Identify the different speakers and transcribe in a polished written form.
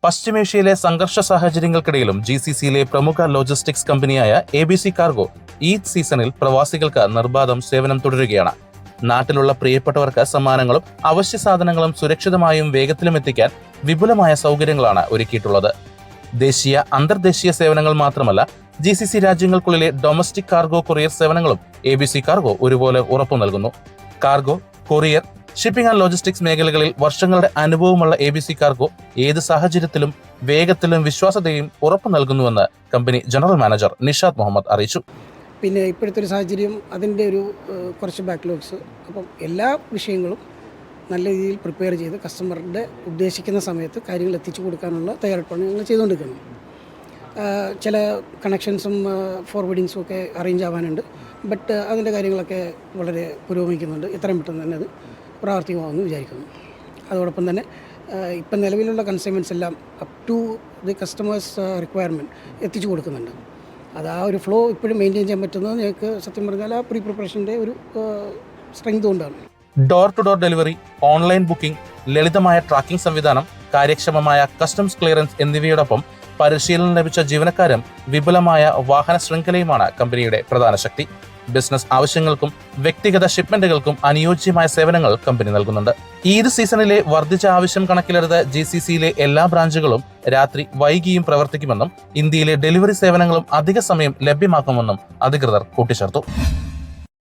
Speaker 1: പശ്ചിമേഷ്യയിലെ സംഘർഷ സാഹചര്യങ്ങൾക്കിടയിലും GCCയിലെ പ്രമുഖ ലോജിസ്റ്റിക്സ് കമ്പനിയായ ABC കാർഗോ ഈദ് സീസണിൽ പ്രവാസികൾക്ക് നിർബാധം സേവനം തുടരുകയാണ്. നാട്ടിലുള്ള പ്രിയപ്പെട്ടവർക്ക് സമ്മാനങ്ങളും അവശ്യ സാധനങ്ങളും സുരക്ഷിതമായും വേഗത്തിലും എത്തിക്കാൻ വിപുലമായ സൗകര്യങ്ങളാണ് ഒരുക്കിയിട്ടുള്ളത്. ദേശീയ അന്തർദേശീയ സേവനങ്ങൾ മാത്രമല്ല, GCC രാജ്യങ്ങൾക്കുള്ളിലെ ഡൊമസ്റ്റിക് കാർഗോ കൊറിയർ സേവനങ്ങളും ABC കാർഗോ ഒരുപോലെ ഉറപ്പു നൽകുന്നു. Cargo, courier, shipping and logistics മേഖലകളിൽ വർഷങ്ങളുടെ അനുഭവമുള്ള ABC കാർഗോ ഏത് സാഹചര്യത്തിലും വേഗത്തിലും വിശ്വാസ്യതയും ഉറപ്പു നൽകുന്നുവെന്ന് company general manager Nishad Muhammad അറിയിച്ചു.
Speaker 2: പിന്നെ ഇപ്പോഴത്തെ ഒരു സാഹചര്യം അതിൻ്റെ ഒരു കുറച്ച് ബാക്ക്ലോഗ്സ്, അപ്പം എല്ലാ വിഷയങ്ങളും നല്ല രീതിയിൽ പ്രിപ്പയർ ചെയ്ത് കസ്റ്റമറുടെ ഉദ്ദേശിക്കുന്ന സമയത്ത് കാര്യങ്ങൾ എത്തിച്ചു കൊടുക്കാനുള്ള തയ്യാറെടുപ്പാണ് ഞങ്ങൾ ചെയ്തുകൊണ്ടിരിക്കുന്നത്. ചില കണക്ഷൻസും ഫോർവേഡിങ്സും ഒക്കെ അറേഞ്ച് ആവാനുണ്ട്. ബട്ട് അതിൻ്റെ കാര്യങ്ങളൊക്കെ വളരെ പുരോഗമിക്കുന്നുണ്ട്. എത്രയും പെട്ടെന്ന് തന്നെ അത് പ്രാവർത്തികമാകുമെന്ന് വിചാരിക്കുന്നു. അതോടൊപ്പം തന്നെ ഇപ്പം നിലവിലുള്ള കൺസൈൻമെൻറ്റ്സ് എല്ലാം up to the customers requirement എത്തിച്ചു കൊടുക്കുന്നുണ്ട്. അത് ആ ഒരു ഫ്ലോ ഇപ്പോഴും മെയിൻറ്റെയിൻ ചെയ്യാൻ പറ്റുന്നത് ഞങ്ങൾക്ക് സത്യം പറഞ്ഞാൽ ആ പ്രീ പ്രിപ്പറേഷൻ്റെ ഒരു സ്ട്രെങ്ത് കൊണ്ടാണ്.
Speaker 1: Door to door delivery, online booking, ലളിതമായ ട്രാക്കിംഗ് സംവിധാനം, കാര്യക്ഷമമായ കസ്റ്റംസ് ക്ലിയറൻസ് എന്നിവയോടൊപ്പം പരിശീലനം ലഭിച്ച ജീവനക്കാരും വിപുലമായ വാഹന ശൃംഖലയുമാണ് കമ്പനിയുടെ പ്രധാന ശക്തി. ബിസിനസ് ആവശ്യങ്ങൾക്കും വ്യക്തിഗത ഷിപ്മെന്റുകൾക്കും അനുയോജ്യമായ സേവനങ്ങൾ കമ്പനി നൽകുന്നുണ്ട്. ഈദ് സീസണിലെ വർദ്ധിച്ച ആവശ്യം കണക്കിലെടുത്ത് GCCയിലെ എല്ലാ ബ്രാഞ്ചുകളും രാത്രി വൈകിയും പ്രവർത്തിക്കുമെന്നും ഇന്ത്യയിലെ ഡെലിവറി സേവനങ്ങളും അധിക സമയം ലഭ്യമാക്കുമെന്നും അധികൃതർ കൂട്ടിച്ചേർത്തു.